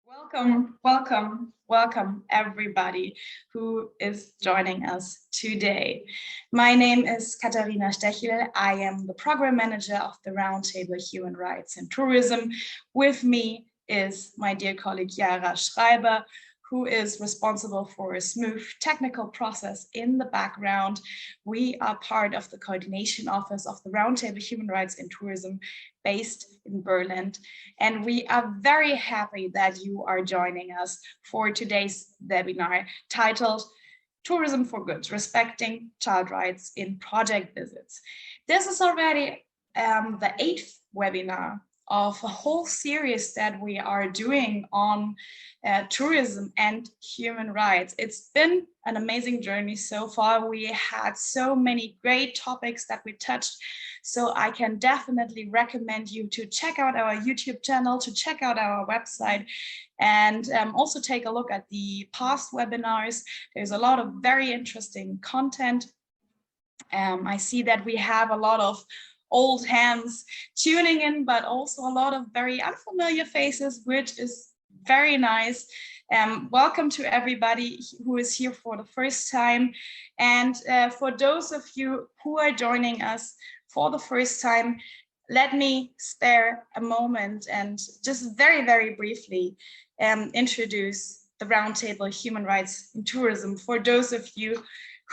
Welcome everybody who is joining us today. My name is Katharina Stechl. I am the program manager of the Roundtable Human Rights and Tourism. With me is my dear colleague Yara Schreiber, who is responsible for a smooth technical process in the background. We are part of the coordination office of the Roundtable Human Rights and Tourism based in Berlin. And we are very happy that you are joining us for today's webinar titled Tourism for Good, Respecting Child Rights in Project Visits. This is already the 8th webinar of a whole series that we are doing on tourism and human rights. It's been an amazing journey so far. We had so many great topics that we touched. So I can definitely recommend you to check out our YouTube channel, to check out our website, and also take a look at the past webinars. There's a lot of very interesting content. I see that we have a lot of old hands tuning in, but also a lot of very unfamiliar faces, which is very nice. Welcome to everybody who is here for the first time. And for those of you who are joining us for the first time, let me spare a moment and just very, very briefly introduce the Roundtable Human Rights in Tourism for those of you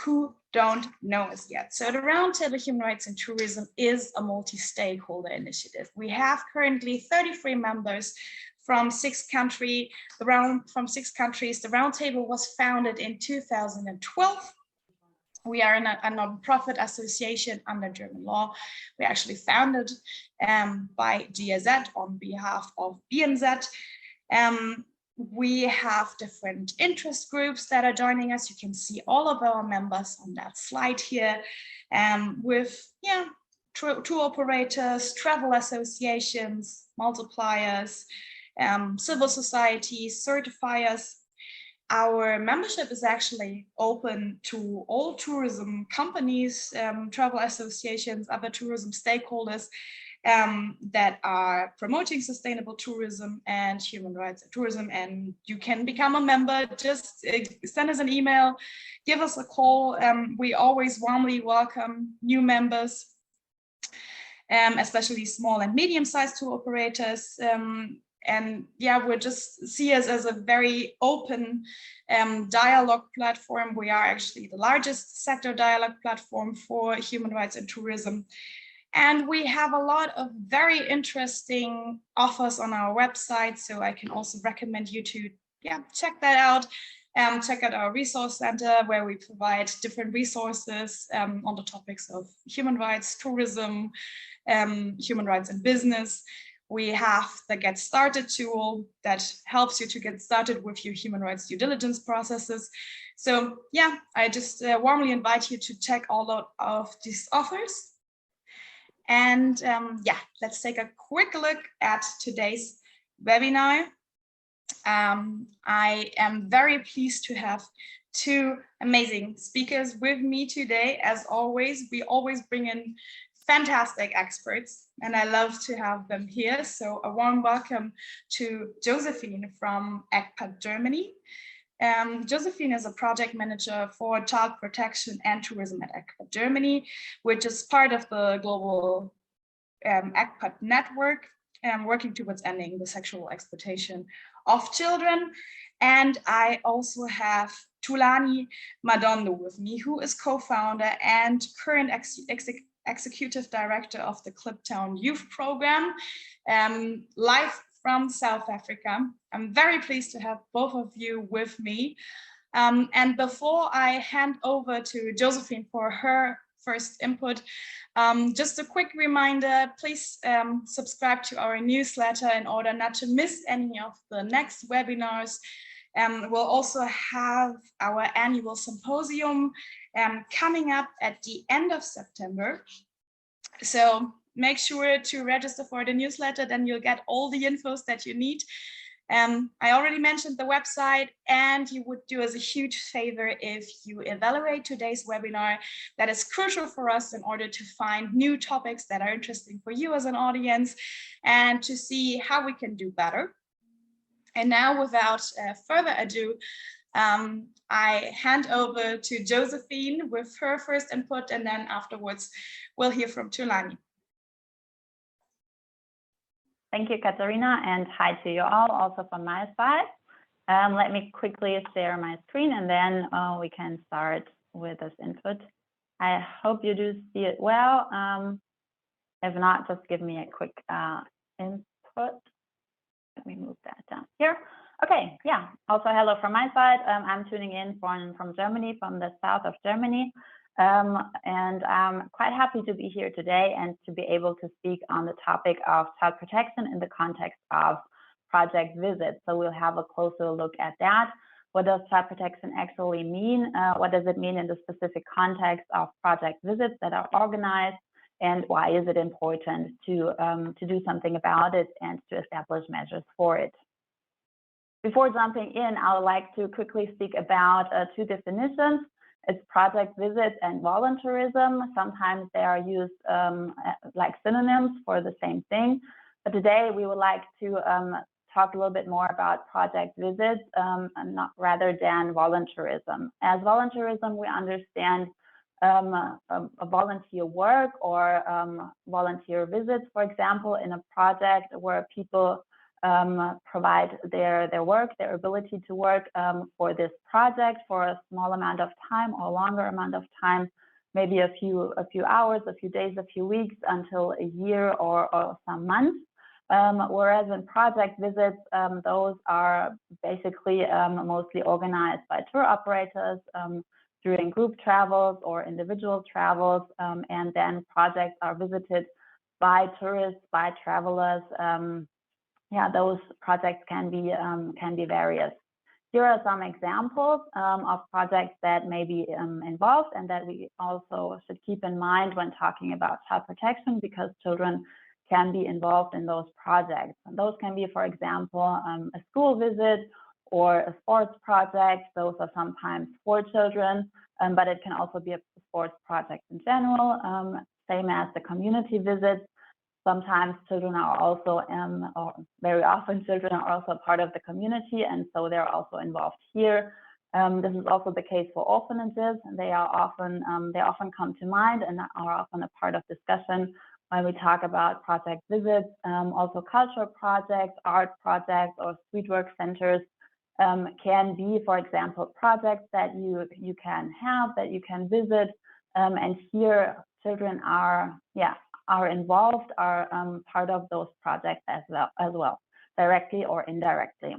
who don't know us yet. So the Roundtable Human Rights in Tourism is a multi-stakeholder initiative. We have currently 33 members from 6 countries. The Roundtable was founded in 2012. We are a non-profit association under German law. We actually founded by GIZ on behalf of BMZ. We have different interest groups that are joining us. You can see all of our members on that slide here, with tour operators, travel associations, multipliers, civil societies, certifiers. Our membership is actually open to all tourism companies, travel associations, other tourism stakeholders that are promoting sustainable tourism and human rights in tourism. And you can become a member. Just send us an email, give us a call. We always warmly welcome new members, especially small and medium-sized tour operators. And yeah, we just see us as a very open dialogue platform. We are actually the largest sector dialogue platform for human rights and tourism. And we have a lot of very interesting offers on our website. So I can also recommend you to check that out. Check out our resource center, where we provide different resources on the topics of human rights, tourism, human rights and business. We have the Get Started tool that helps you to get started with your human rights due diligence processes. So yeah, I just warmly invite you to check all of these offers. And let's take a quick look at today's webinar. I am very pleased to have 2 amazing speakers with me today. As always, we always bring in fantastic experts, and I love to have them here. So a warm welcome to Josephine from ECPAT Germany. Josephine is a project manager for child protection and tourism at ECPAT Germany, which is part of the global ECPAT network, working towards ending the sexual exploitation of children. And I also have Thulani Madondo with me, who is co-founder and current executive director of the Kliptown youth program, live from South Africa. I'm very pleased to have both of you with me. And before I hand over to Josephine for her first input, just a quick reminder, please subscribe to our newsletter in order not to miss any of the next webinars. We'll also have our annual symposium coming up at the end of September. So make sure to register for the newsletter, then you'll get all the infos that you need. I already mentioned the website, and you would do us a huge favor if you evaluate today's webinar. That is crucial for us in order to find new topics that are interesting for you as an audience and to see how we can do better. And now, without further ado, I hand over to Josephine with her first input, and then afterwards we'll hear from Thulani. Thank you, Katharina, and hi to you all, also from my side. Let me quickly share my screen, and then we can start with this input. I hope you do see it well. If not, just give me a quick input. Let me move that down here. Okay, yeah, also hello from my side. I'm tuning in from Germany, from the south of Germany. And I'm quite happy to be here today and to be able to speak on the topic of child protection in the context of project visits. So we'll have a closer look at that. What does child protection actually mean? What does it mean in the specific context of project visits that are organized? And why is it important to do something about it and to establish measures for it? Before jumping in, I would like to quickly speak about two definitions. It's project visits and volunteerism. Sometimes they are used like synonyms for the same thing. But today we would like to talk a little bit more about project visits and not rather than volunteerism. As volunteerism, we understand a volunteer work or volunteer visits, for example, in a project where people provide their work, their ability to work for this project for a small amount of time or longer amount of time, maybe a few hours, a few days, a few weeks until a year or some months. Whereas in project visits, those are basically mostly organized by tour operators during group travels or individual travels, and then projects are visited by tourists, by travelers. Yeah, those projects can be various. Here are some examples of projects that may be involved and that we also should keep in mind when talking about child protection, because children can be involved in those projects. And those can be, for example, a school visit or a sports project. Those are sometimes for children, but it can also be a sports project in general, same as the community visits. Sometimes children are also, or very often children are also part of the community, and so they're also involved here. This is also the case for orphanages, and they often come to mind and are often a part of discussion when we talk about project visits. Also cultural projects, art projects, or street work centers can be, for example, projects that you can have, that you can visit, and here children are involved, are part of those projects as well, directly or indirectly.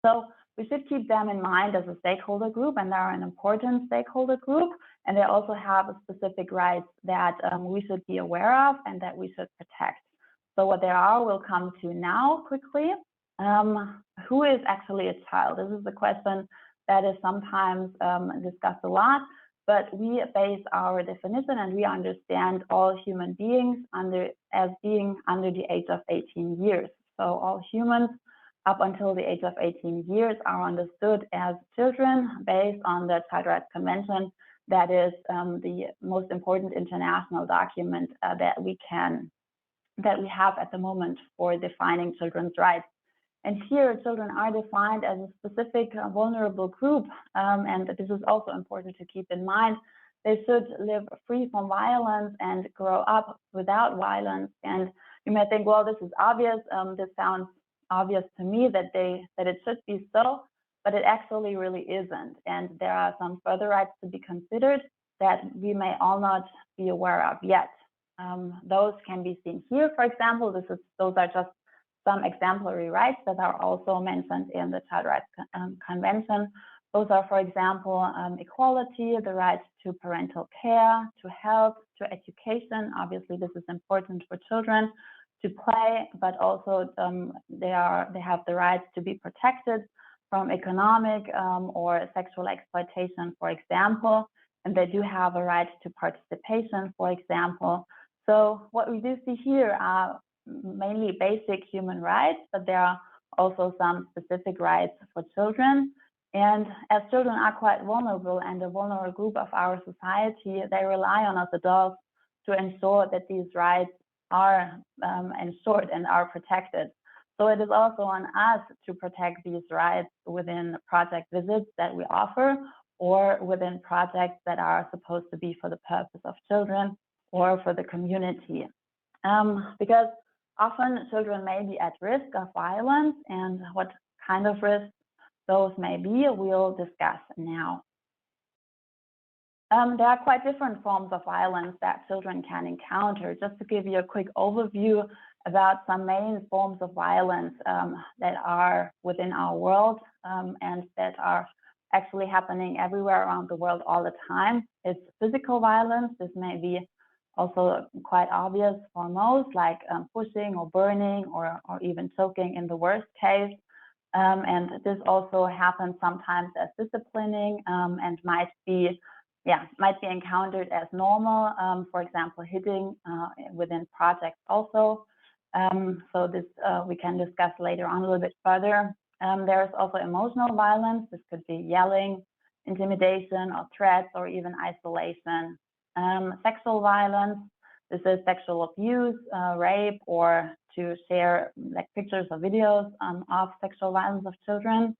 So we should keep them in mind as a stakeholder group, and they are an important stakeholder group, and they also have specific rights that we should be aware of and that we should protect. So what they are, we'll come to now quickly. Who is actually a child? This is a question that is sometimes discussed a lot. But we base our definition and we understand all human beings as being under the age of 18 years. So all humans up until the age of 18 years are understood as children based on the Child Rights Convention. That is the most important international document that we have at the moment for defining children's rights. And here, children are defined as a specific vulnerable group, and this is also important to keep in mind. They should live free from violence and grow up without violence. And you may think, well, this is obvious. This sounds obvious to me that it should be so, but it actually really isn't. And there are some further rights to be considered that we may all not be aware of yet. Those can be seen here, for example. Those are just some exemplary rights that are also mentioned in the Child Rights Convention. Those are, for example, equality, the right to parental care, to health, to education. Obviously, this is important for children, to play, but also they have the right to be protected from economic or sexual exploitation, for example, and they do have a right to participation, for example. So what we do see here are mainly basic human rights, but there are also some specific rights for children. And as children are quite vulnerable and a vulnerable group of our society, they rely on us adults to ensure that these rights are ensured and are protected. So it is also on us to protect these rights within project visits that we offer, or within projects that are supposed to be for the purpose of children or for the community. Because often children may be at risk of violence, and what kind of risks those may be, we'll discuss now. There are quite different forms of violence that children can encounter. Just to give you a quick overview about some main forms of violence that are within our world and that are actually happening everywhere around the world all the time. It's physical violence. This may be also quite obvious for most, like pushing or burning or even choking in the worst case. And this also happens sometimes as disciplining and might be encountered as normal, for example, hitting within projects also. So this we can discuss later on a little bit further. There's also emotional violence. This could be yelling, intimidation or threats, or even isolation. Sexual violence. This is sexual abuse, rape, or to share like pictures or videos of sexual violence of children.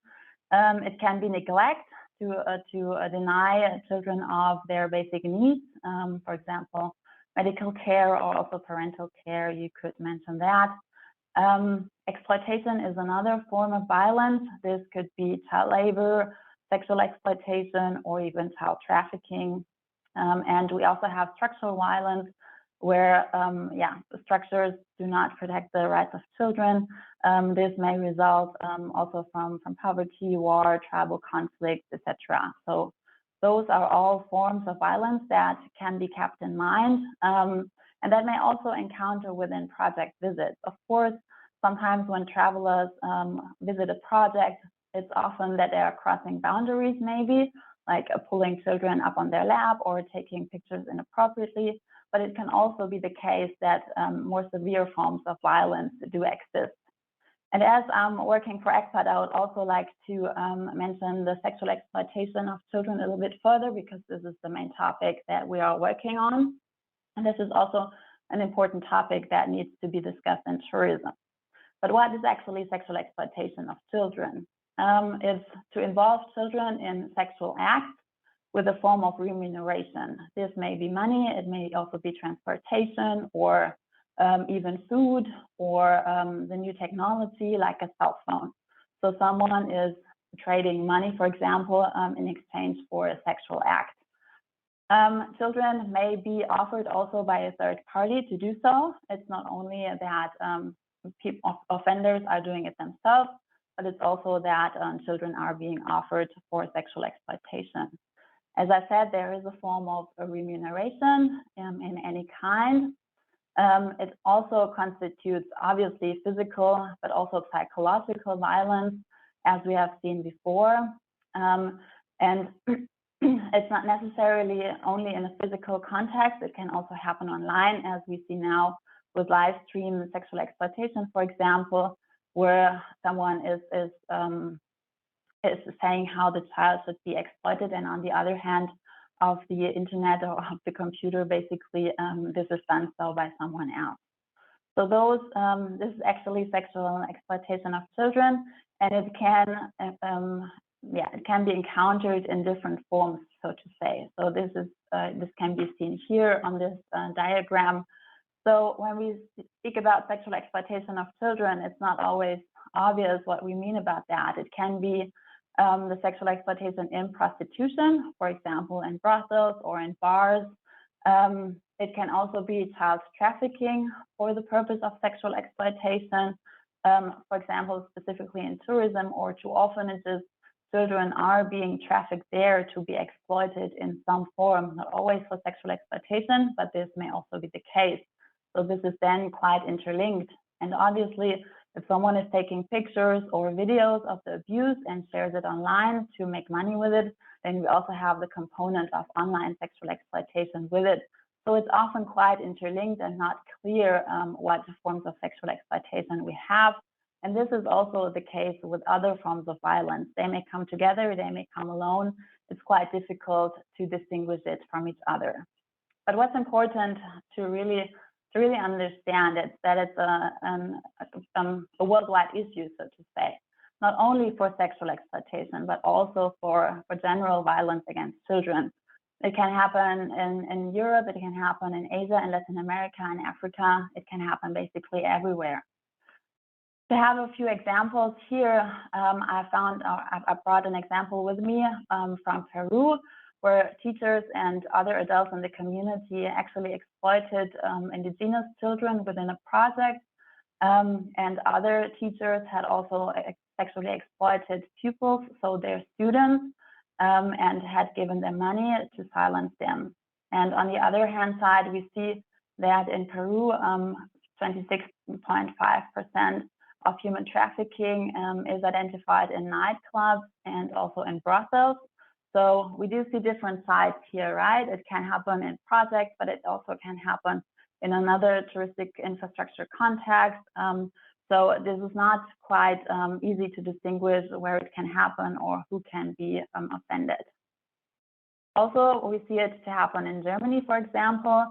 It can be neglect, to deny children of their basic needs, for example, medical care or also parental care, you could mention that. Exploitation is another form of violence. This could be child labor, sexual exploitation, or even child trafficking. And we also have structural violence, where structures do not protect the rights of children. This may result also from poverty, war, tribal conflicts, etc. So those are all forms of violence that can be kept in mind, and that may also encounter within project visits. Of course, sometimes when travelers visit a project, it's often that they are crossing boundaries, maybe like pulling children up on their lap or taking pictures inappropriately. But it can also be the case that more severe forms of violence do exist. And as I'm working for ECPAT, I would also like to mention the sexual exploitation of children a little bit further, because this is the main topic that we are working on. And this is also an important topic that needs to be discussed in tourism. But what is actually sexual exploitation of children? It's to involve children in sexual acts with a form of remuneration. This may be money, it may also be transportation, or even food, or the new technology like a cell phone. So someone is trading money, for example, in exchange for a sexual act. Children may be offered also by a third party to do so. It's not only that offenders are doing it themselves, but it's also that children are being offered for sexual exploitation. As I said, there is a form of remuneration in any kind. It also constitutes obviously physical, but also psychological violence, as we have seen before. And it's not necessarily only in a physical context. It can also happen online, as we see now with live stream sexual exploitation, for example, where someone is saying how the child should be exploited, and on the other hand of the internet or of the computer, basically this is done so by someone else. So this is actually sexual exploitation of children, and it can be encountered in different forms, so to say. So this can be seen here on this diagram. So when we speak about sexual exploitation of children, it's not always obvious what we mean about that. It can be the sexual exploitation in prostitution, for example, in brothels or in bars. It can also be child trafficking for the purpose of sexual exploitation. For example, specifically in tourism or to orphanages, children are being trafficked there to be exploited in some form, not always for sexual exploitation, but this may also be the case. So this is then quite interlinked. And obviously, if someone is taking pictures or videos of the abuse and shares it online to make money with it, then we also have the component of online sexual exploitation with it. So it's often quite interlinked and not clear what forms of sexual exploitation we have. And this is also the case with other forms of violence. They may come together, they may come alone. It's quite difficult to distinguish it from each other. But what's important to really to really understand that it's a worldwide issue, so to say, not only for sexual exploitation, but also for general violence against children. It can happen in Europe, it can happen in Asia and Latin America and Africa. It can happen basically everywhere. To have a few examples here, I brought an example with me from Peru, where teachers and other adults in the community actually exploited indigenous children within a project, and other teachers had also sexually exploited pupils, so their students, and had given them money to silence them. And on the other hand side, we see that in Peru, 26.5% of human trafficking is identified in nightclubs and also in brothels. So we do see different sides here, right? It can happen in projects, but it also can happen in another touristic infrastructure context. So this is not quite easy to distinguish where it can happen or who can be offended. Also, we see it to happen in Germany, for example.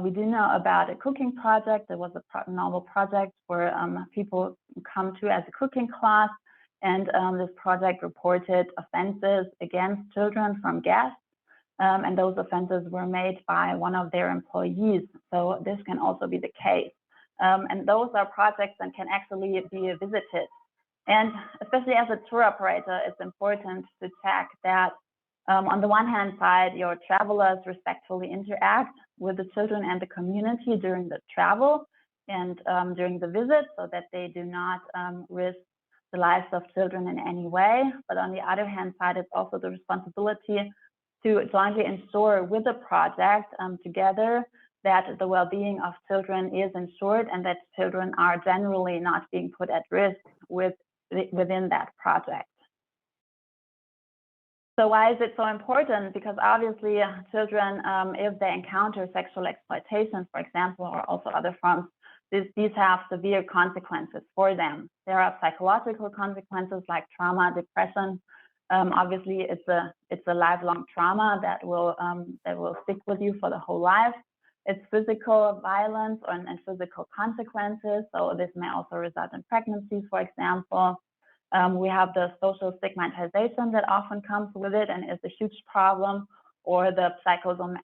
We do know about a cooking project. There was a normal project where people come to as a cooking class, and this project reported offenses against children from guests, and those offenses were made by one of their employees. So this can also be the case. And those are projects that can actually be visited. And especially as a tour operator, it's important to check that on the one hand side, your travelers respectfully interact with the children and the community during the travel and during the visit, so that they do not risk the lives of children in any way. But on the other hand side, it's also the responsibility to jointly ensure with the project together that the well-being of children is ensured and that children are generally not being put at risk within that project. So why is it so important? Because obviously children, if they encounter sexual exploitation, for example, or also other forms, these have severe consequences for them. There are psychological consequences like trauma, depression. Obviously, it's a lifelong trauma that will stick with you for the whole life. It's physical violence and physical consequences. So this may also result in pregnancies, for example. We have the social stigmatization that often comes with it and is a huge problem, or the psychosomatic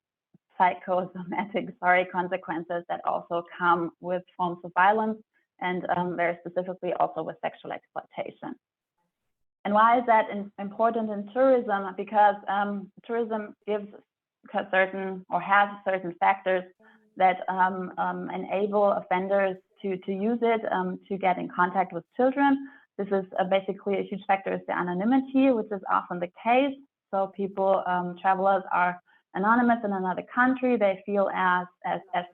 consequences that also come with forms of violence, and very specifically also with sexual exploitation. And why is that important in tourism? Because tourism gives certain or has certain factors that enable offenders to use it to get in contact with children. This is basically a huge factor is the anonymity, which is often the case. So people, travelers are anonymous in another country. They feel as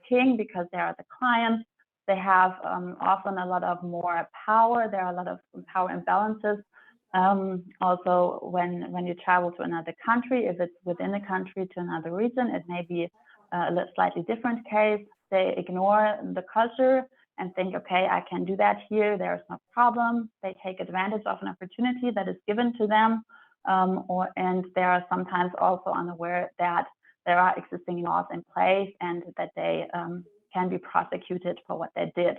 king because they are the clients. They have often a lot of more power. There are a lot of power imbalances. Also, when you travel to another country, if it's within a country to another region, it may be a slightly different case. They ignore the culture and think, okay, I can do that here, there's no problem. They take advantage of an opportunity that is given to them, and they are sometimes also unaware that there are existing laws in place and that they can be prosecuted for what they did.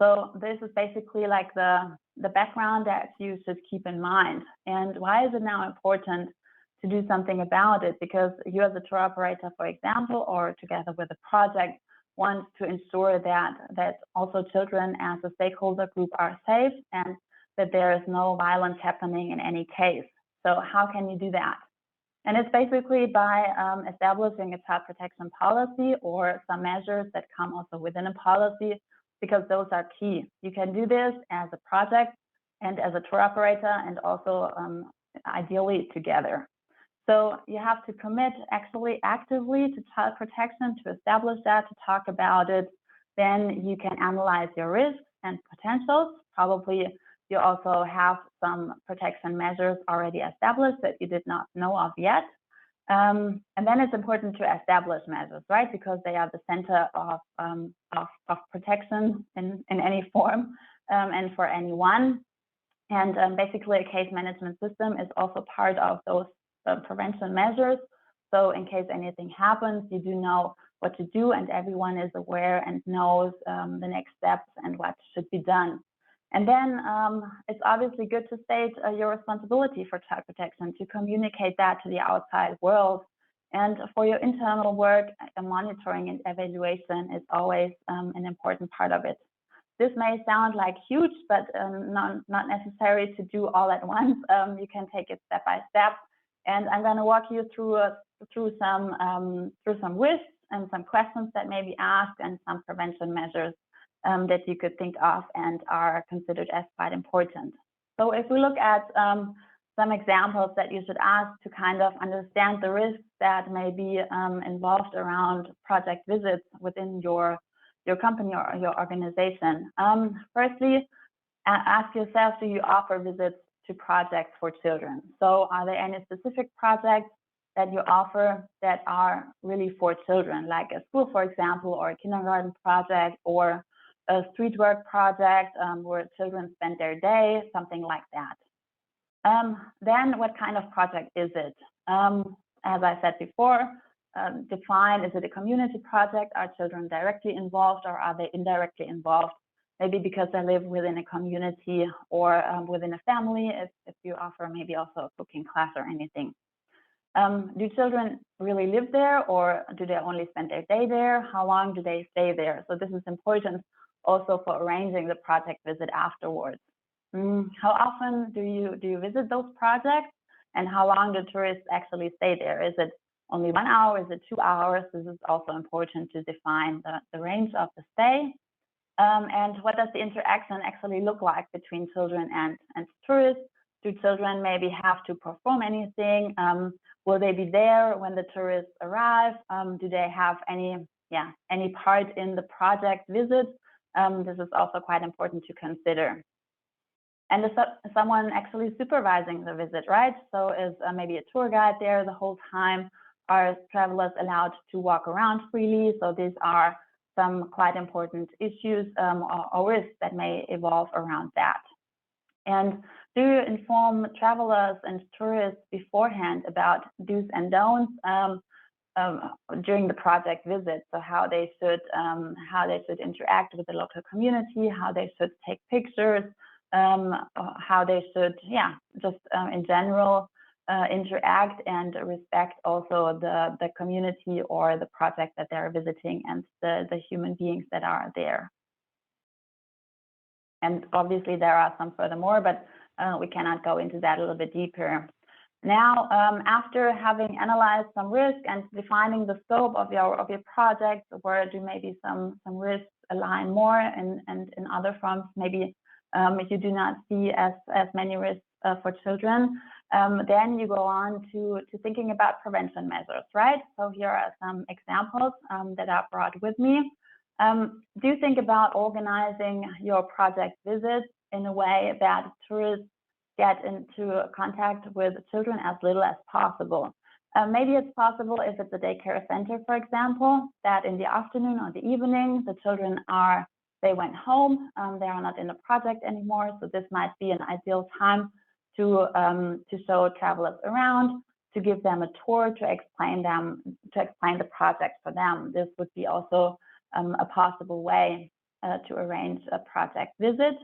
So this is basically like the background that you should keep in mind. And why is it now important to do something about it? Because you as a tour operator, for example, or together with a project, want to ensure that also children as a stakeholder group are safe and that there is no violence happening in any case. So how can you do that? And it's basically by establishing a child protection policy or some measures that come also within a policy, because those are key. You can do this as a project and as a tour operator, and also ideally together. So you have to commit actually actively to child protection, to establish that, to talk about it. Then you can analyze your risks and potentials. Probably you also have some protection measures already established that you did not know of yet. And then it's important to establish measures, right? Because they are the center of protection in any form and for anyone. And basically a case management system is also part of those prevention measures. So in case anything happens, you do know what to do, and everyone is aware and knows the next steps and what should be done. And then it's obviously good to state your responsibility for child protection, to communicate that to the outside world. And for your internal work, monitoring and evaluation is always an important part of it. This may sound like huge, but not necessary to do all at once. You can take it step by step. And I'm going to walk you through some risks and some questions that may be asked and some prevention measures that you could think of and are considered as quite important. So if we look at some examples that you should ask to kind of understand the risks that may be involved around project visits within your company or your organization. Firstly, ask yourself, do you offer visits to projects for children? So are there any specific projects that you offer that are really for children, like a school, for example, or a kindergarten project, or a street work project where children spend their day, something like that. Then what kind of project is it? As I said before, define, is it a community project? Are children directly involved or are they indirectly involved? Maybe because they live within a community or within a family, if you offer maybe also a cooking class or anything. Do children really live there, or do they only spend their day there? How long do they stay there? So this is important also for arranging the project visit afterwards. How often do you visit those projects, and how long do tourists actually stay there? Is it only 1 hour? Is it 2 hours? This is also important to define the range of the stay. And what does the interaction actually look like between children and tourists? Do children maybe have to perform anything? Will they be there when the tourists arrive? Do they have any part in the project visit? This is also quite important to consider. And is someone actually supervising the visit, right? So is maybe a tour guide there the whole time? Are travelers allowed to walk around freely? So these are some quite important issues or risks that may evolve around that. And do you inform travelers and tourists beforehand about do's and don'ts during the project visit? So how they should interact with the local community, how they should take pictures, how they should, just in general interact and respect also the community or the project that they're visiting and the human beings that are there. And obviously there are some furthermore, but we cannot go into that a little bit deeper. Now, after having analyzed some risk and defining the scope of your project, where do maybe some risks align more and in other fronts, maybe you do not see as many risks for children, then you go on to thinking about prevention measures, right? So here are some examples that I brought with me. Do you think about organizing your project visits in a way that tourists get into contact with children as little as possible? Maybe it's possible if it's a daycare center, for example, that in the afternoon or the evening, the children they went home, they are not in the project anymore. So this might be an ideal time to show travelers around, to give them a tour, to explain the project for them. This would be also a possible way to arrange a project visit.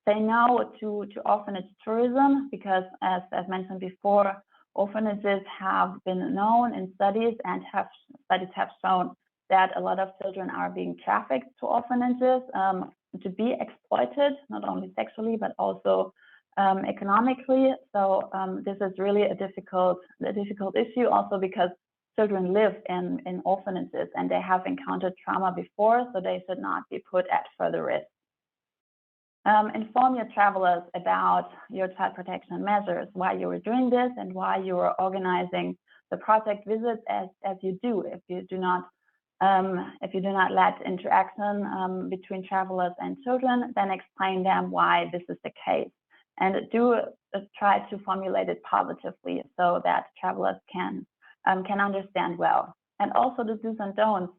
Say no to orphanage tourism, because as mentioned before, orphanages have been known in studies and studies have shown that a lot of children are being trafficked to orphanages to be exploited, not only sexually, but also economically. So this is really a difficult issue also because children live in orphanages and they have encountered trauma before, so they should not be put at further risk. Inform your travelers about your child protection measures, why you were doing this and why you were organizing the project visits as you do. If you do not let interaction between travelers and children, then explain them why this is the case. And do try to formulate it positively so that travelers can understand well. And also the do's and don'ts.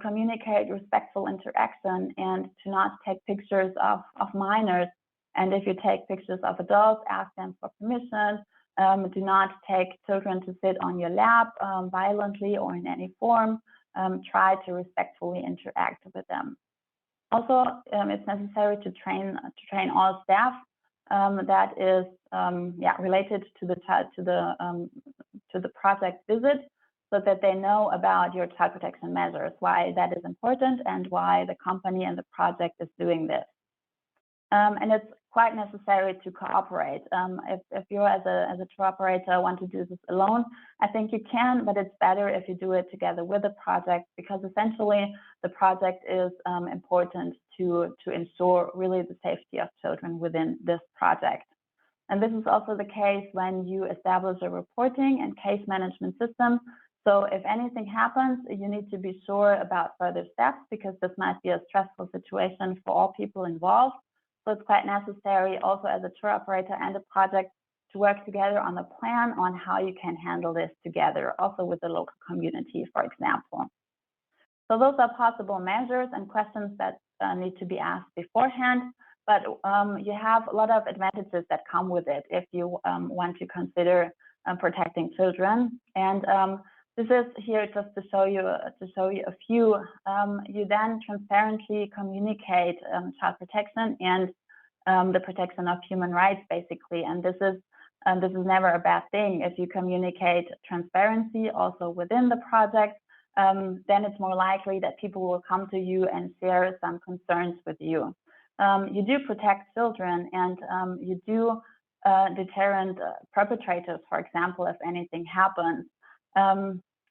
Communicate respectful interaction and to not take pictures of minors. And if you take pictures of adults, ask them for permission. Do not take children to sit on your lap violently or in any form. Try to respectfully interact with them. Also, it's necessary to train all staff that is related to the project visit, so that they know about your child protection measures, why that is important, and why the company and the project is doing this. And it's quite necessary to cooperate. If you as a tour operator want to do this alone, I think you can, but it's better if you do it together with the project, because essentially the project is important to ensure really the safety of children within this project. And this is also the case when you establish a reporting and case management system. So if anything happens, you need to be sure about further steps, because this might be a stressful situation for all people involved. So it's quite necessary also as a tour operator and a project to work together on a plan on how you can handle this together, also with the local community, for example. So those are possible measures and questions that need to be asked beforehand, but you have a lot of advantages that come with it if you want to consider protecting children. And this is here just to show you a few. You then transparently communicate child protection and the protection of human rights, basically. And this is never a bad thing. If you communicate transparency also within the project, then it's more likely that people will come to you and share some concerns with you. You do protect children, and you do deterrent perpetrators, for example, if anything happens.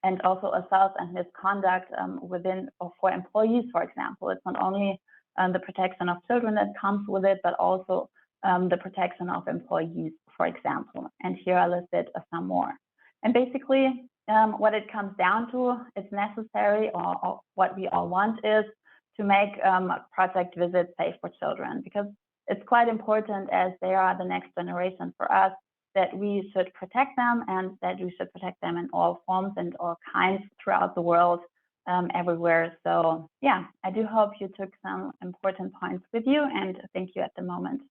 And also assault and misconduct within or for employees, for example. It's not only the protection of children that comes with it, but also the protection of employees, for example. And here I listed some more. And basically, what it comes down to, it's necessary, or what we all want is to make project visits safe for children, because it's quite important, as they are the next generation for us, that we should protect them, and that we should protect them in all forms and all kinds throughout the world, everywhere. So yeah, I do hope you took some important points with you, and thank you at the moment.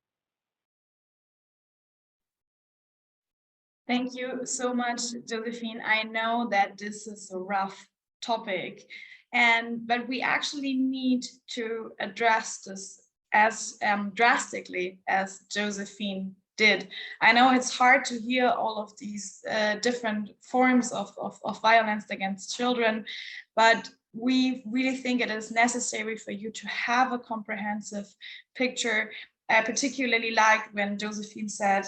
Thank you so much, Josephine. I know that this is a rough topic, but we actually need to address this as drastically as Josephine did. I know it's hard to hear all of these different forms of violence against children, but we really think it is necessary for you to have a comprehensive picture. I particularly like when Josephine said,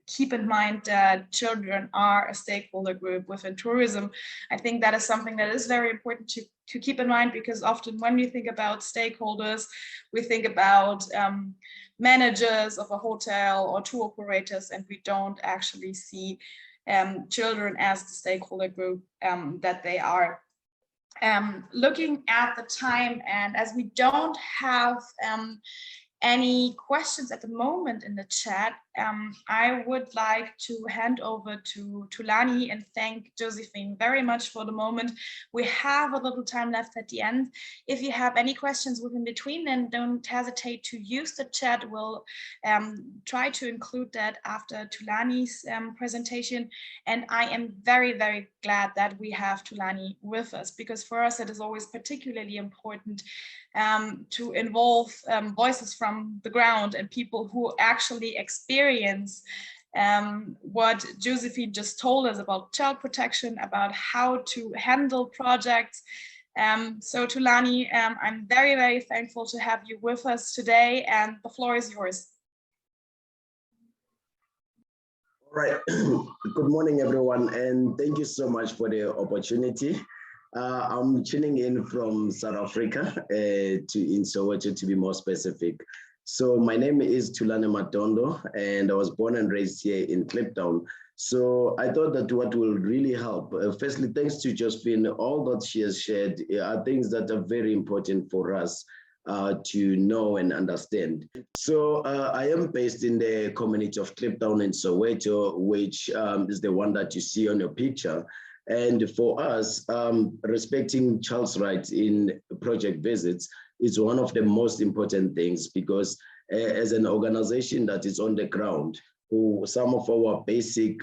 keep in mind that children are a stakeholder group within tourism. I think that is something that is very important to keep in mind, because often when we think about stakeholders, we think about managers of a hotel or tour operators, and we don't actually see children as the stakeholder group that they are. Looking at the time, and as we don't have any questions at the moment in the chat, I would like to hand over to Thulani and thank Josephine very much for the moment. We have a little time left at the end. If you have any questions within between, then don't hesitate to use the chat. We'll try to include that after Thulani's presentation. And I am very, very glad that we have Thulani with us, because for us it is always particularly important to involve voices from the ground and people who actually experience what Josephine just told us about child protection, about how to handle projects. So Thulani, I'm very, very thankful to have you with us today, and the floor is yours. All right. Good morning, everyone, and thank you so much for the opportunity. I'm tuning in from South Africa, in Soweto, to be more specific. So my name is Thulani Madondo, and I was born and raised here in Kliptown. So I thought that what will really help, firstly, thanks to Josephine, all that she has shared are things that are very important for us to know and understand. So I am based in the community of Kliptown in Soweto, which is the one that you see on your picture. And for us, respecting child's rights in project visits is one of the most important things, because as an organization that is on the ground, some of our basic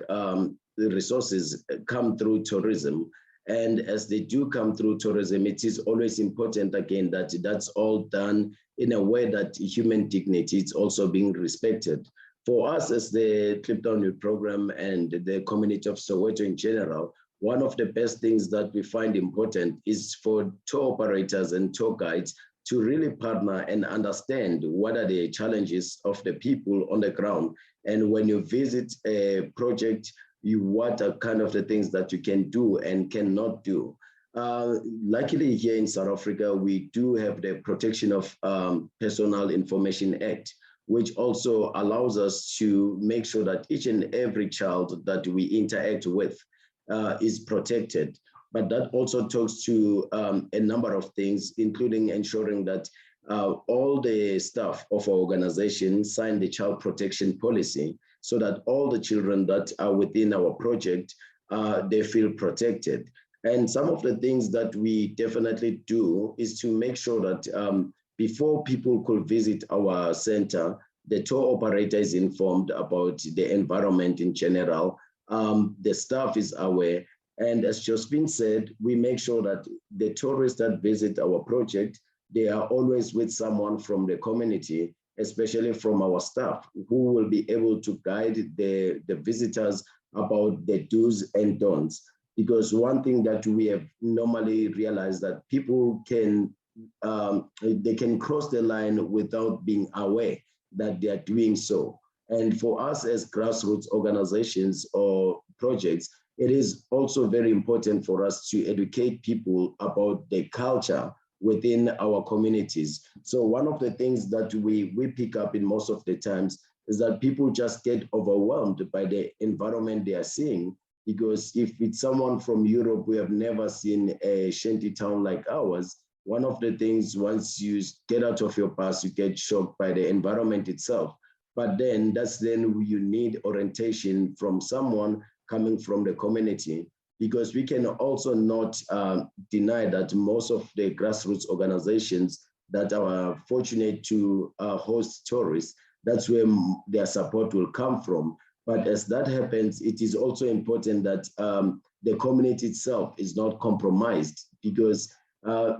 resources come through tourism. And as they do come through tourism, it is always important, again, that that's all done in a way that human dignity is also being respected. For us as the Kliptown Youth Program and the community of Soweto in general, one of the best things that we find important is for tour operators and tour guides to really partner and understand what are the challenges of the people on the ground. And when you visit a project, what are kind of the things that you can do and cannot do. Luckily here in South Africa, we do have the Protection of Personal Information Act, which also allows us to make sure that each and every child that we interact with is protected. But that also talks to a number of things, including ensuring that all the staff of our organization sign the child protection policy, so that all the children that are within our project, they feel protected. And some of the things that we definitely do is to make sure that before people could visit our center, the tour operator is informed about the environment in general. The staff is aware. And as Josephine said, we make sure that the tourists that visit our project, they are always with someone from the community, especially from our staff, who will be able to guide the visitors about the do's and don'ts. Because one thing that we have normally realized that people can, they can cross the line without being aware that they are doing so. And for us as grassroots organizations or projects, it is also very important for us to educate people about the culture within our communities. So one of the things that we pick up in most of the times is that people just get overwhelmed by the environment they are seeing, because if it's someone from Europe who have never seen a shanty town like ours, one of the things, once you get out of your bus, you get shocked by the environment itself. But then that's then you need orientation from someone coming from the community, because we can also not deny that most of the grassroots organizations that are fortunate to host tourists, that's where their support will come from. But as that happens, it is also important that the community itself is not compromised, because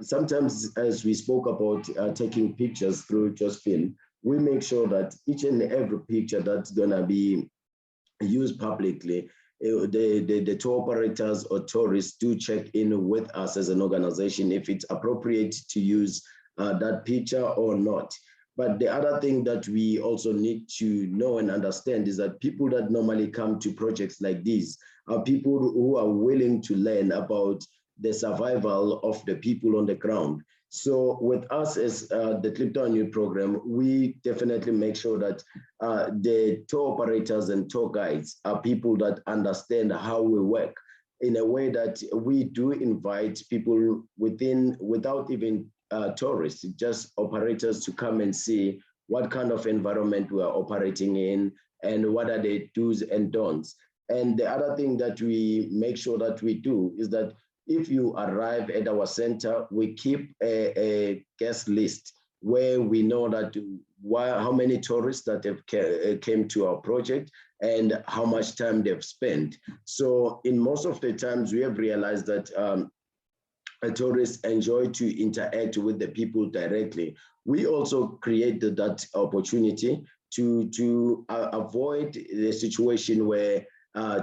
sometimes, as we spoke about taking pictures through Josephine, we make sure that each and every picture that's gonna be used publicly, the tour operators or tourists do check in with us as an organization if it's appropriate to use that picture or not. But the other thing that we also need to know and understand is that people that normally come to projects like these are people who are willing to learn about the survival of the people on the ground. So with us as the Kliptown Youth Program, we definitely make sure that the tour operators and tour guides are people that understand how we work, in a way that we do invite people without even tourists, just operators, to come and see what kind of environment we are operating in and what are the do's and don'ts. And the other thing that we make sure that we do is that if you arrive at our center, we keep a guest list where we know that how many tourists that have came to our project and how much time they've spent. So in most of the times, we have realized that tourists enjoy to interact with the people directly. We also created that opportunity to avoid the situation where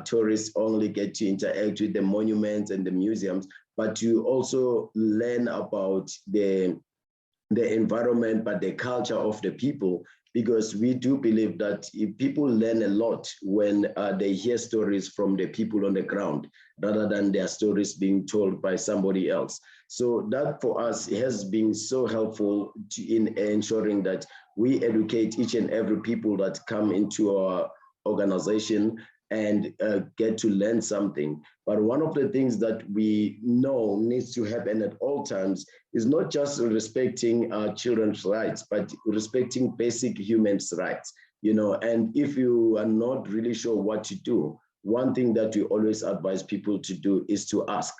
tourists only get to interact with the monuments and the museums, but to also learn about the environment, but the culture of the people, because we do believe that if people learn a lot when they hear stories from the people on the ground, rather than their stories being told by somebody else. So that for us has been so helpful in ensuring that we educate each and every people that come into our organization and get to learn something. But one of the things that we know needs to happen at all times is not just respecting children's rights, but respecting basic human rights. You know, and if you are not really sure what to do, one thing that we always advise people to do is to ask.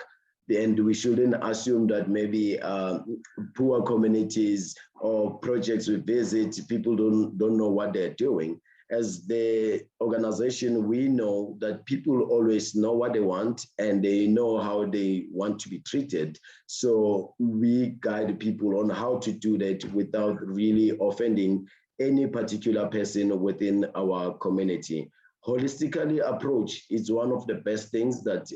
And we shouldn't assume that maybe poor communities or projects we visit, people don't know what they're doing. as the organization, we know that people always know what they want and they know how they want to be treated. So we guide people on how to do that without really offending any particular person within our community. Holistically approach is one of the best things that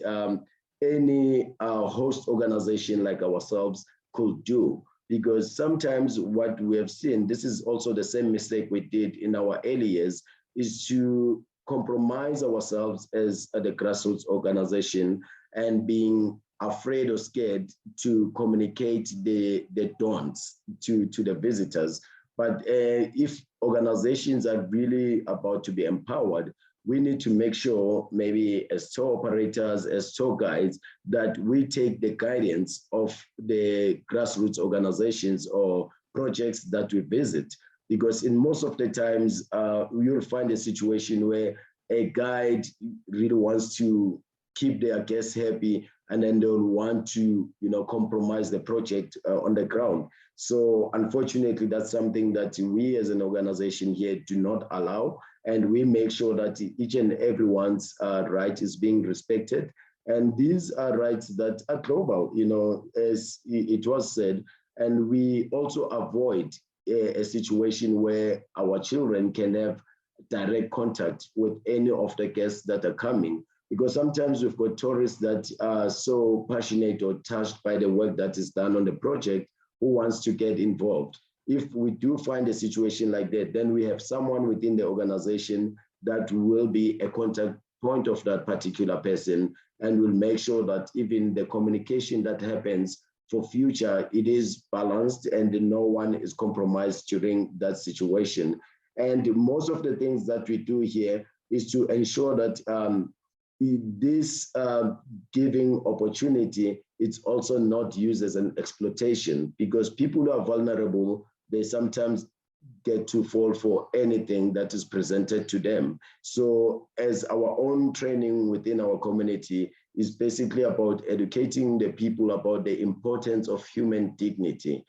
any host organization like ourselves could do. Because sometimes what we have seen, this is also the same mistake we did in our early years, is to compromise ourselves as the grassroots organization and being afraid or scared to communicate the don'ts to the visitors. But if organizations are really about to be empowered, we need to make sure, maybe as tour operators, as tour guides, that we take the guidance of the grassroots organizations or projects that we visit. Because in most of the times, you'll find a situation where a guide really wants to keep their guests happy, and then they'll want to, compromise the project on the ground. So unfortunately, that's something that we as an organization here do not allow. And we make sure that each and everyone's right is being respected. And these are rights that are global, as it was said. And we also avoid a situation where our children can have direct contact with any of the guests that are coming. Because sometimes we've got tourists that are so passionate or touched by the work that is done on the project who wants to get involved. If we do find a situation like that, then we have someone within the organization that will be a contact point of that particular person, and will make sure that even the communication that happens for future, it is balanced and no one is compromised during that situation. And most of the things that we do here is to ensure that this giving opportunity, it's also not used as an exploitation, because people who are vulnerable, they sometimes get to fall for anything that is presented to them. So as our own training within our community is basically about educating the people about the importance of human dignity,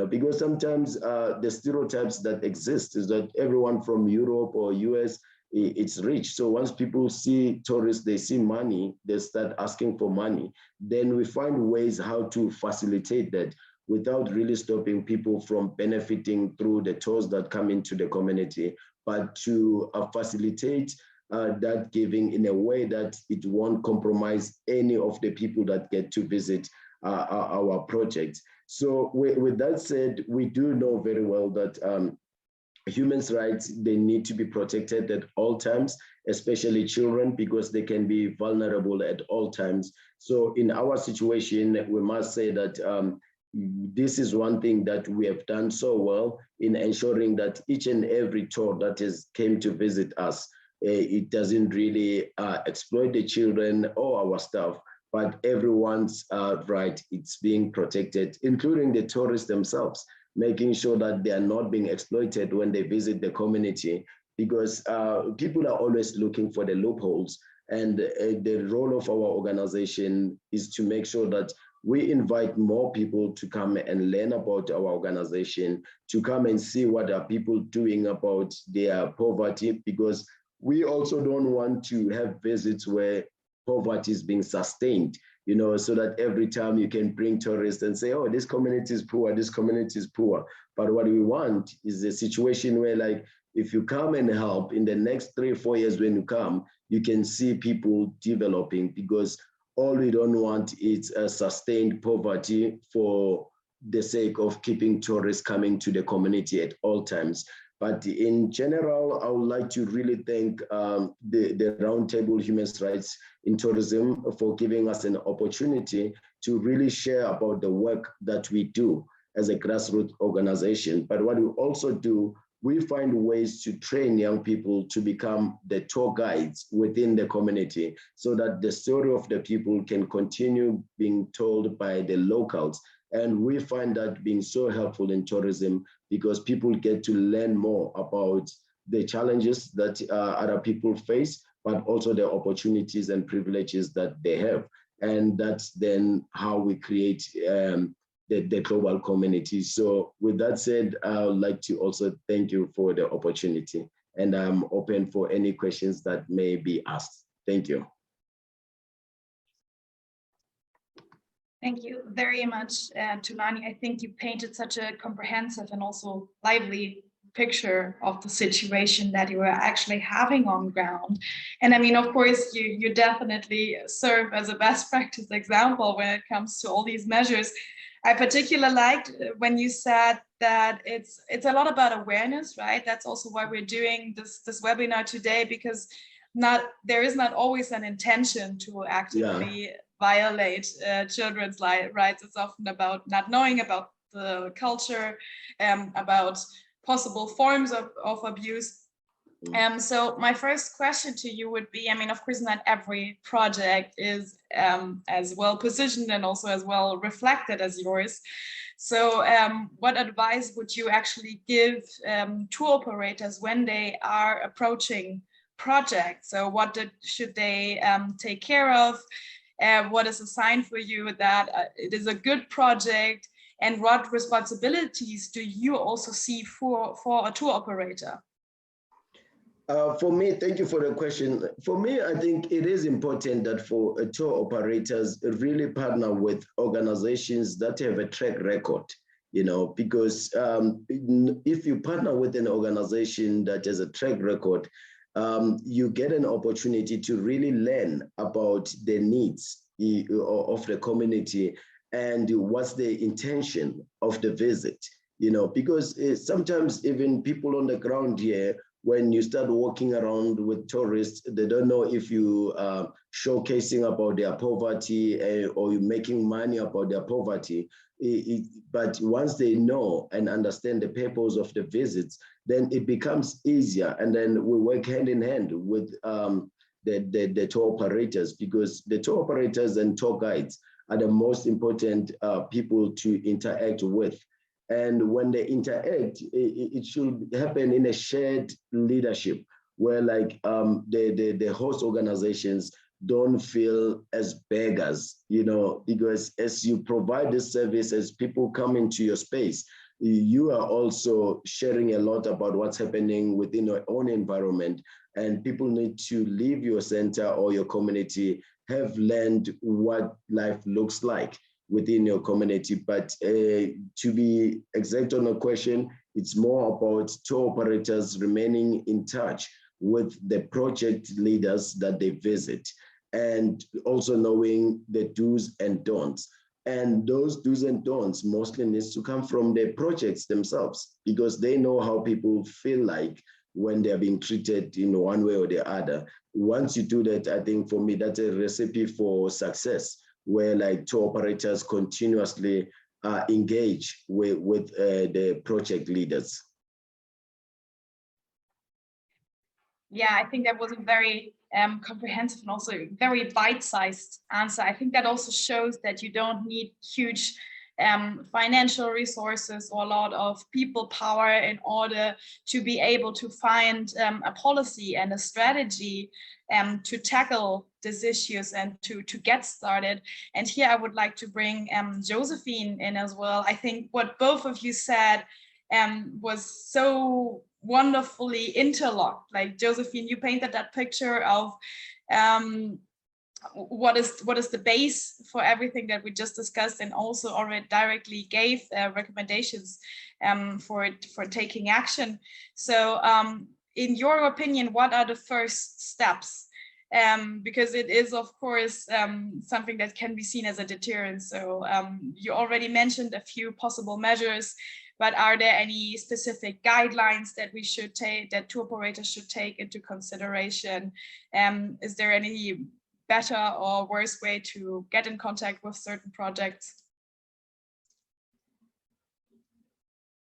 because sometimes the stereotypes that exist is that everyone from Europe or US, it's rich. So once people see tourists, they see money, they start asking for money. Then we find ways how to facilitate that without really stopping people from benefiting through the tours that come into the community, but to facilitate that giving in a way that it won't compromise any of the people that get to visit our projects. So with that said, we do know very well that human rights, they need to be protected at all times, especially children, because they can be vulnerable at all times. So in our situation, we must say that this is one thing that we have done so well in ensuring that each and every tour that came to visit us, it doesn't really exploit the children or our staff, but everyone's right, it's being protected, including the tourists themselves, making sure that they are not being exploited when they visit the community, because people are always looking for the loopholes. And the role of our organization is to make sure that we invite more people to come and learn about our organization, to come and see what are people doing about their poverty, because we also don't want to have visits where poverty is being sustained, so that every time you can bring tourists and say, oh, this community is poor, this community is poor. But what we want is a situation where, like, if you come and help in the next 3 or 4 years when you come, you can see people developing, because all we don't want is a sustained poverty for the sake of keeping tourists coming to the community at all times. But in general, I would like to really thank the Roundtable Human Rights in Tourism for giving us an opportunity to really share about the work that we do as a grassroots organization. But what we also do, we find ways to train young people to become the tour guides within the community, so that the story of the people can continue being told by the locals. And we find that being so helpful in tourism, because people get to learn more about the challenges that other people face, but also the opportunities and privileges that they have. And that's then how we create the global community. So with that said, I would like to also thank you for the opportunity. and I'm open for any questions that may be asked. Thank you. Thank you very much, Thulani. I think you painted such a comprehensive and also lively picture of the situation that you are actually having on ground. And I mean, of course, you definitely serve as a best practice example when it comes to all these measures. I particularly liked when you said that it's a lot about awareness, right? That's also why we're doing this webinar today, because there is not always an intention to actively violate children's rights. It's often about not knowing about the culture, about possible forms of abuse. So my first question to you would be, I mean, of course, not every project is as well positioned and also as well reflected as yours. So what advice would you actually give to operators when they are approaching projects? So what should they take care of? What is a sign for you that it is a good project? And what responsibilities do you also see for a tour operator? For me, thank you for the question. For me, I think it is important that for tour operators really partner with organizations that have a track record, you know, because if you partner with an organization that has a track record, you get an opportunity to really learn about the needs of the community and what's the intention of the visit, you know, because sometimes even people on the ground here, when you start walking around with tourists, they don't know if you are showcasing about their poverty or you're making money about their poverty. But once they know and understand the purpose of the visits, then it becomes easier. And then we work hand in hand with the tour operators, because the tour operators and tour guides are the most important people to interact with. And when they interact, it should happen in a shared leadership where like the host organizations don't feel as beggars, you know, because as you provide this service, as people come into your space, you are also sharing a lot about what's happening within your own environment, and people need to leave your center or your community, have learned what life looks like within your community. But to be exact on the question, it's more about tour operators remaining in touch with the project leaders that they visit, and also knowing the do's and don'ts. And those do's and don'ts mostly needs to come from the projects themselves, because they know how people feel like when they're being treated in one way or the other. Once you do that, I think for me, that's a recipe for success, where like tour operators continuously engage with the project leaders. Yeah, I think that was a very comprehensive and also very bite-sized answer. I think that also shows that you don't need huge financial resources or a lot of people power in order to be able to find a policy and a strategy to tackle these issues and to get started. And here I would like to bring Josephine in as well. I think what both of you said was so wonderfully interlocked. Like Josephine, you painted that picture of what is the base for everything that we just discussed, and also already directly gave recommendations for taking action. So in your opinion, what are the first steps? Because it is, of course, something that can be seen as a deterrent. So you already mentioned a few possible measures, but are there any specific guidelines that we should take, that tour operators should take into consideration? Is there any better or worse way to get in contact with certain projects?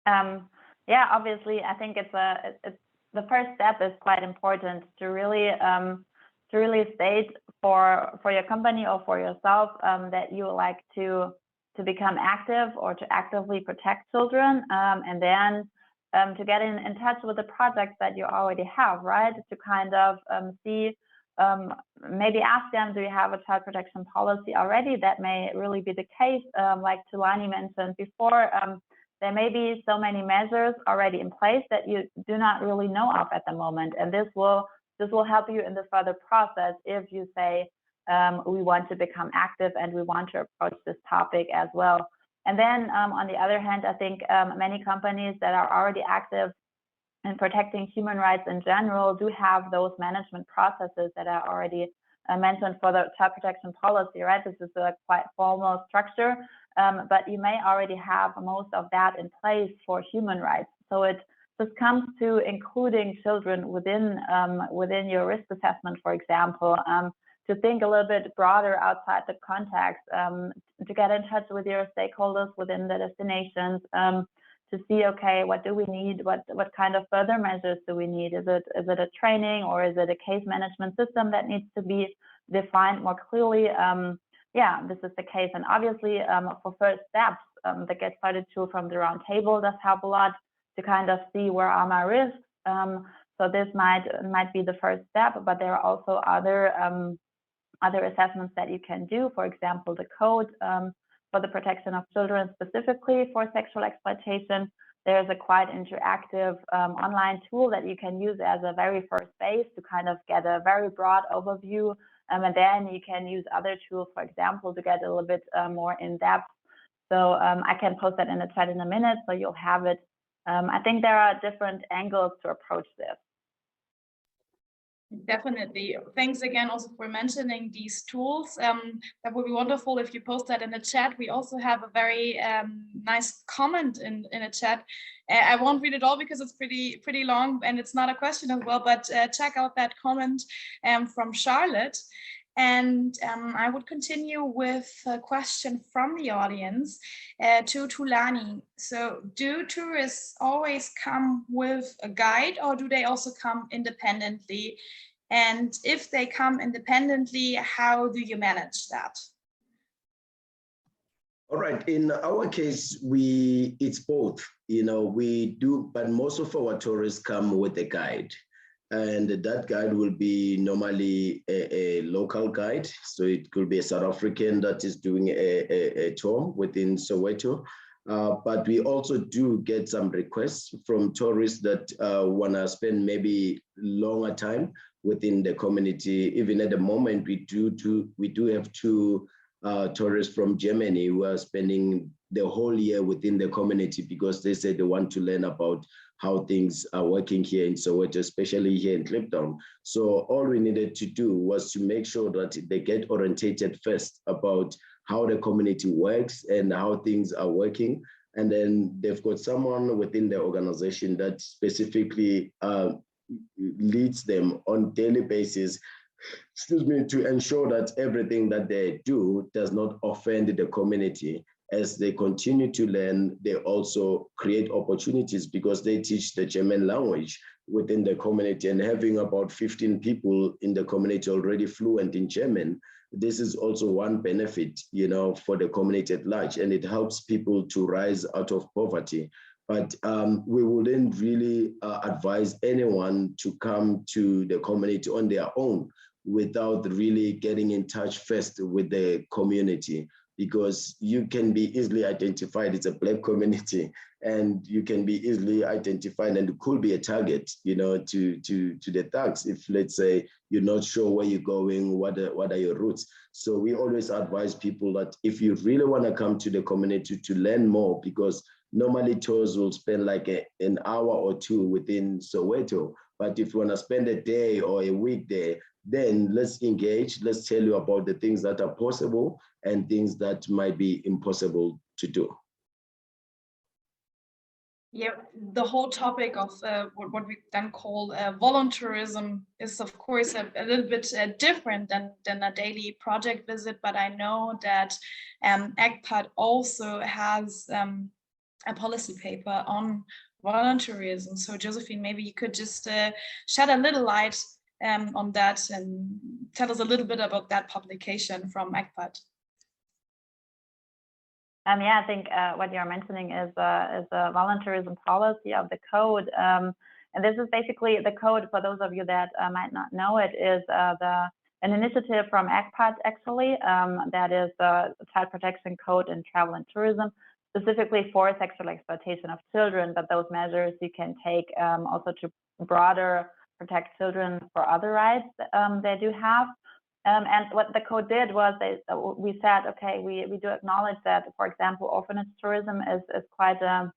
Yeah, obviously, I think it's the first step is quite important to really state for your company or for yourself that you would like to become active or to actively protect children, and then to get in touch with the projects that you already have, right? To kind of see, maybe ask them, do you have a child protection policy already? That may really be the case. Like Thulani mentioned before, there may be so many measures already in place that you do not really know of at the moment. And this will help you in the further process if you say, we want to become active and we want to approach this topic as well. And then on the other hand, I think many companies that are already active in protecting human rights in general do have those management processes that are already mentioned for the child protection policy, right? This is a quite formal structure, but you may already have most of that in place for human rights. So it just comes to including children within your risk assessment, for example, to think a little bit broader outside the context, to get in touch with your stakeholders within the destinations, to see, okay, what do we need? What kind of further measures do we need? Is it a training, or is it a case management system that needs to be defined more clearly? Yeah, this is the case. And obviously, for first steps, the Get Started tool from the Roundtable does help a lot to kind of see where are my risks. So this might be the first step, but there are also other assessments that you can do. For example, the code for the protection of children, specifically for sexual exploitation. There's a quite interactive online tool that you can use as a very first base to kind of get a very broad overview. And then you can use other tools, for example, to get a little bit more in depth. So I can post that in the chat in a minute, so you'll have it. I think there are different angles to approach this. Definitely. Thanks again also for mentioning these tools. That would be wonderful if you post that in the chat. We also have a very nice comment in the chat. I won't read it all because it's pretty long and it's not a question as well, but check out that comment from Charlotte. And I would continue with a question from the audience to Thulani. So do tourists always come with a guide, or do they also come independently? And if they come independently, how do you manage that? All right, in our case, it's both, we do, but most of our tourists come with a guide. And that guide will be normally a local guide. So it could be a South African that is doing a tour within Soweto. But we also do get some requests from tourists that want to spend maybe longer time within the community. Even at the moment, we do have two tourists from Germany who are spending the whole year within the community because they say they want to learn about how things are working here in Soweto, especially here in Kliptown. So all we needed to do was to make sure that they get orientated first about how the community works and how things are working. And then they've got someone within the organization that specifically leads them on a daily basis, to ensure that everything that they do does not offend the community. As they continue to learn, they also create opportunities because they teach the German language within the community, and having about 15 people in the community already fluent in German. This is also one benefit, for the community at large, and it helps people to rise out of poverty. But we wouldn't really advise anyone to come to the community on their own without really getting in touch first with the community, because you can be easily identified. It's a Black community, and you can be easily identified and could be a target, to the thugs. If, let's say, you're not sure where you're going, what are your routes. So we always advise people that if you really want to come to the community to learn more, because normally tours will spend like an hour or two within Soweto, but if you want to spend a day or a week there, then let's engage, let's tell you about the things that are possible and things that might be impossible to do. Yeah, the whole topic of what we then call volunteerism is, of course, a little bit different than a daily project visit, but I know that ECPAT also has a policy paper on volunteerism. So Josephine, maybe you could just shed a little light on that and tell us a little bit about that publication from ECPAT. Yeah, I think what you're mentioning is a volunteerism policy of the code. And this is basically the code, for those of you that might not know it, is an initiative from ECPAT, actually, that is the Child Protection Code in Travel and Tourism, specifically for sexual exploitation of children, but those measures you can take also to broader protect children for other rights they do have. And what the code did was we said, okay, we do acknowledge that, for example, orphanage tourism is quite a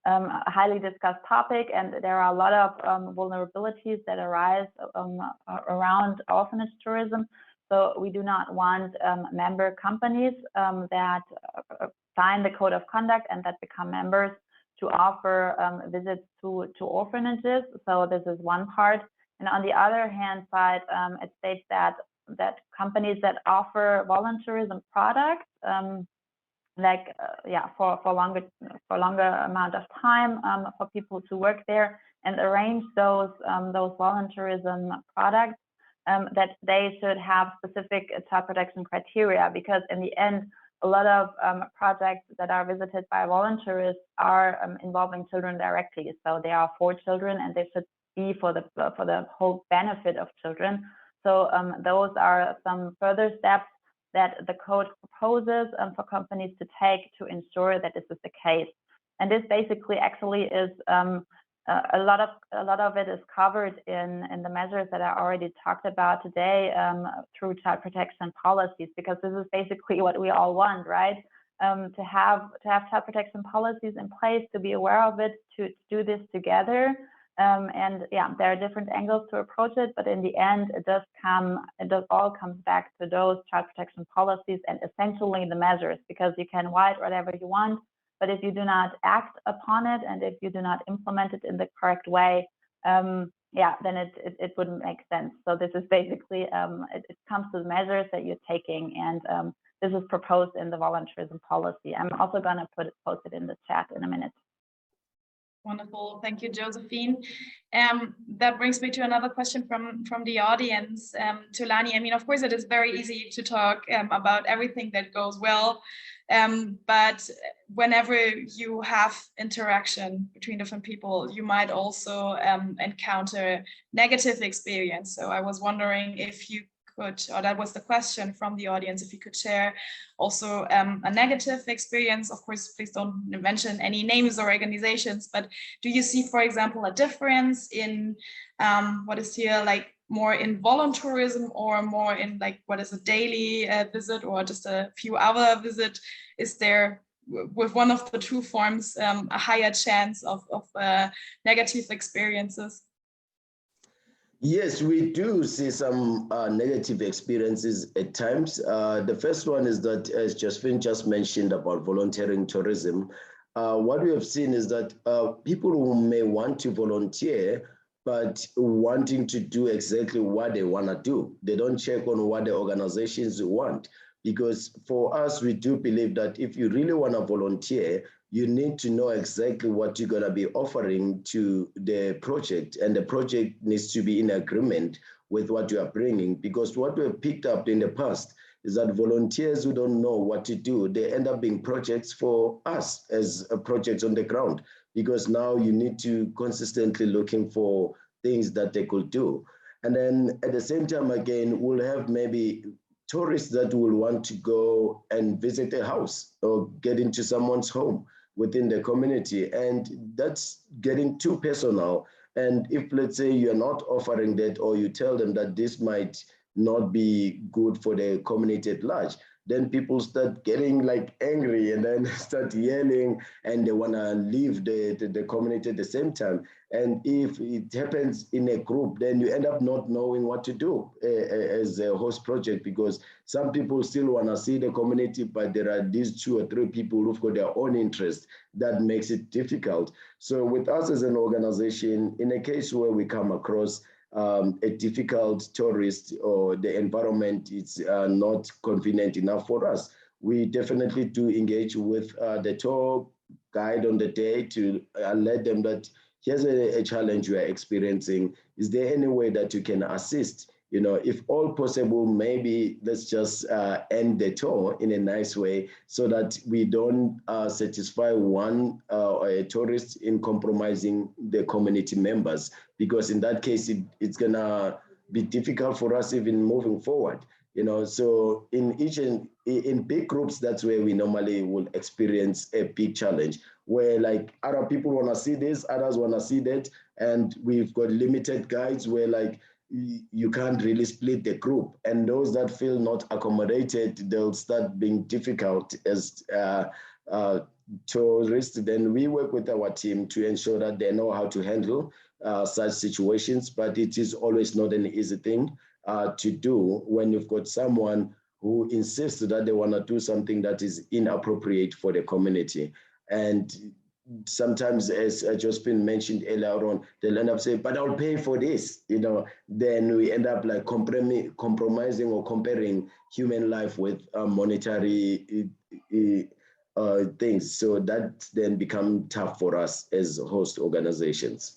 highly discussed topic, and there are a lot of vulnerabilities that arise around orphanage tourism. So we do not want member companies that sign the code of conduct and that become members to offer visits to orphanages. So this is one part. And on the other hand side, it states that companies that offer volunteerism products, for longer amount of time for people to work there and arrange those volunteerism products, that they should have specific child protection criteria, because in the end, a lot of projects that are visited by volunteers are involving children directly. So they are for children, and they should be for the whole benefit of children. So those are some further steps that the code proposes for companies to take to ensure that this is the case. And this basically actually is a lot of it is covered in the measures that I already talked about today through child protection policies, because this is basically what we all want, right? To have child protection policies in place, to be aware of it, to do this together. And yeah, there are different angles to approach it, but in the end, it all comes back to those child protection policies and essentially the measures, because you can write whatever you want, but if you do not act upon it and if you do not implement it in the correct way, then it wouldn't make sense. So this is basically, it comes to the measures that you're taking, and this is proposed in the volunteerism policy. I'm also going to post it in the chat in a minute. Wonderful, thank you, Josephine. That brings me to another question from the audience. Thulani, I mean, of course, it is very easy to talk about everything that goes well, but whenever you have interaction between different people, you might also encounter negative experience. So I was wondering if you could, or that was the question from the audience, if you could share also a negative experience. Of course, please don't mention any names or organizations, but do you see, for example, a difference in what is here like more in volunteerism or more in like what is a daily visit or just a few hour visit? Is there with one of the two forms a higher chance of negative experiences? Yes, we do see some negative experiences at times. The first one is that, as Josephine just mentioned about volunteering tourism, what we have seen is that people who may want to volunteer, but wanting to do exactly what they want to do, they don't check on what the organizations want. Because for us, we do believe that if you really want to volunteer, you need to know exactly what you're going to be offering to the project, and the project needs to be in agreement with what you are bringing. Because what we've picked up in the past is that volunteers who don't know what to do, they end up being projects for us as projects on the ground, because now you need to consistently looking for things that they could do. And then at the same time, again, we'll have maybe tourists that will want to go and visit a house or get into someone's home within the community, and that's getting too personal. And if, let's say, you're not offering that, or you tell them that this might not be good for the community at large, then people start getting like angry and then start yelling, and they want to leave the community at the same time. And if it happens in a group, then you end up not knowing what to do as a host project, because some people still want to see the community, but there are these 2 or 3 people who've got their own interest. That makes it difficult. So with us as an organization, in a case where we come across a difficult tourist, or the environment is not convenient enough for us, we definitely do engage with the tour guide on the day to let them that here's a challenge you are experiencing. Is there any way that you can assist? You know, if all possible, maybe let's just end the tour in a nice way, so that we don't satisfy one a tourist in compromising the community members, because in that case, it's gonna be difficult for us even moving forward. You know, so in in big groups, that's where we normally will experience a big challenge, where like other people want to see this, others want to see that, and we've got limited guides where like you can't really split the group, and those that feel not accommodated, they'll start being difficult as tourists. Then we work with our team to ensure that they know how to handle such situations, but it is always not an easy thing to do when you've got someone who insists that they want to do something that is inappropriate for the community. And sometimes, as Josephine mentioned earlier on, they'll end up saying, but I'll pay for this, you know. Then we end up like compromising or comparing human life with monetary things. So that then become tough for us as host organizations.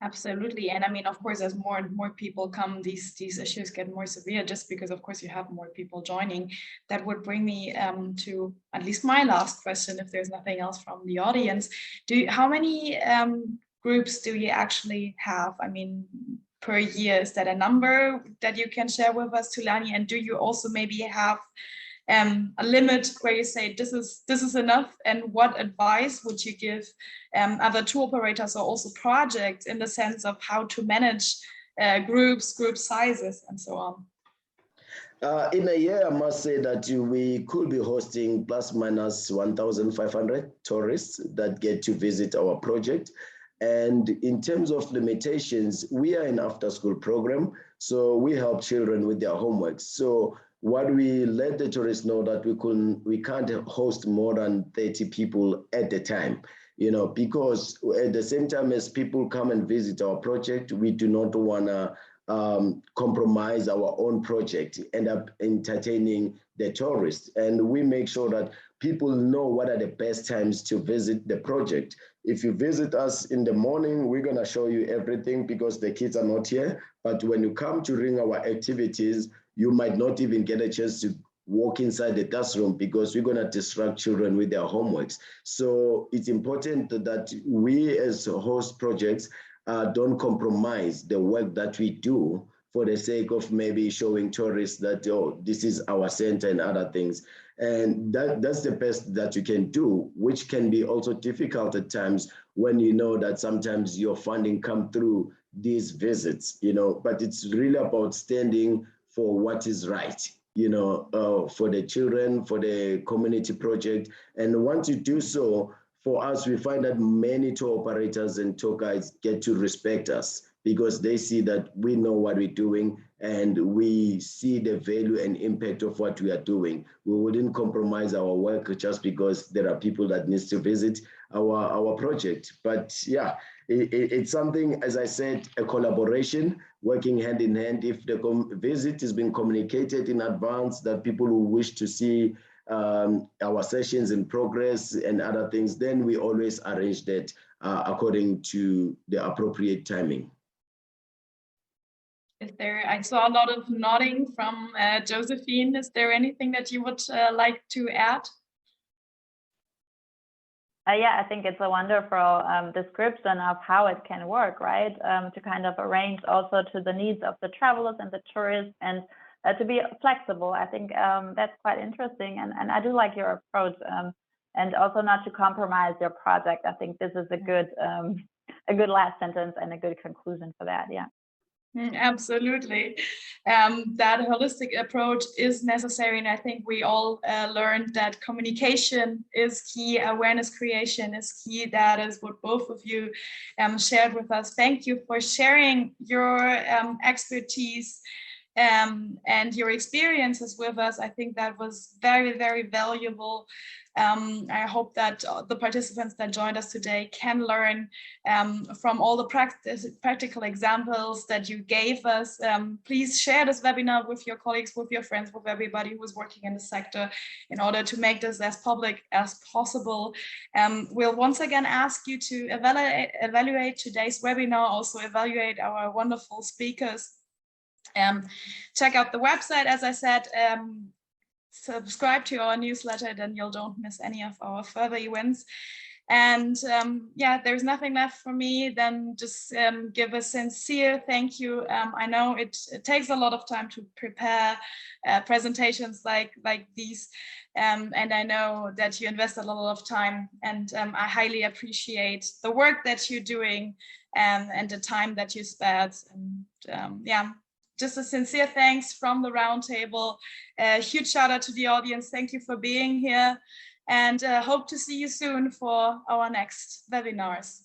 Absolutely. And I mean, of course, as more and more people come, these issues get more severe just because, of course, you have more people joining. That would bring me to at least my last question, if there's nothing else from the audience. How many groups do you actually have? I mean, per year, is that a number that you can share with us, Thulani? And do you also maybe have a limit where you say this is enough, and what advice would you give other tour operators or also projects in the sense of how to manage groups, group sizes, and so on? In a year, I must say that we could be hosting plus minus 1,500 tourists that get to visit our project. And in terms of limitations, we are an after-school program, so we help children with their homework. So what we let the tourists know that we can't host more than 30 people at a time, you know, because at the same time as people come and visit our project, we do not want to compromise our own project, end up entertaining the tourists. And we make sure that people know what are the best times to visit the project. If you visit us in the morning, we're going to show you everything because the kids are not here. But when you come during our activities, you might not even get a chance to walk inside the classroom because we're going to distract children with their homeworks. So it's important that we as host projects don't compromise the work that we do for the sake of maybe showing tourists that, oh, this is our center and other things. And that's the best that you can do, which can be also difficult at times when you know that sometimes your funding come through these visits, you know, but it's really about standing for what is right, you know, for the children, for the community project. And once you do so, for us, we find that many tour operators and tour guides get to respect us because they see that we know what we're doing and we see the value and impact of what we are doing. We wouldn't compromise our work just because there are people that needs to visit our project. But yeah, it's something, as I said, a collaboration, working hand in hand. If the visit is being communicated in advance, that people who wish to see our sessions in progress and other things, then we always arrange that according to the appropriate timing. I saw a lot of nodding from Josephine. Is there anything that you would like to add? Yeah, I think it's a wonderful description of how it can work, right? To kind of arrange also to the needs of the travelers and the tourists, and to be flexible. I think that's quite interesting, and I do like your approach, and also not to compromise your project. I think this is a good last sentence and a good conclusion for that. Yeah. Absolutely. That holistic approach is necessary, and I think we all learned that communication is key, awareness creation is key. That is what both of you shared with us. Thank you for sharing your expertise and your experiences with us. I think that was very, very valuable. I hope that the participants that joined us today can learn from all the practical examples that you gave us. Please share this webinar with your colleagues, with your friends, with everybody who is working in the sector in order to make this as public as possible. We'll once again ask you to evaluate today's webinar, also evaluate our wonderful speakers. Check out the website, as I said. Subscribe to our newsletter, then you don't miss any of our further events. And yeah, there's nothing left for me than just give a sincere thank you. I know it takes a lot of time to prepare presentations like these. And I know that you invest a lot of time, and I highly appreciate the work that you're doing and the time that you spared. And yeah, just a sincere thanks from the Roundtable. A huge shout out to the audience. Thank you for being here, and hope to see you soon for our next webinars.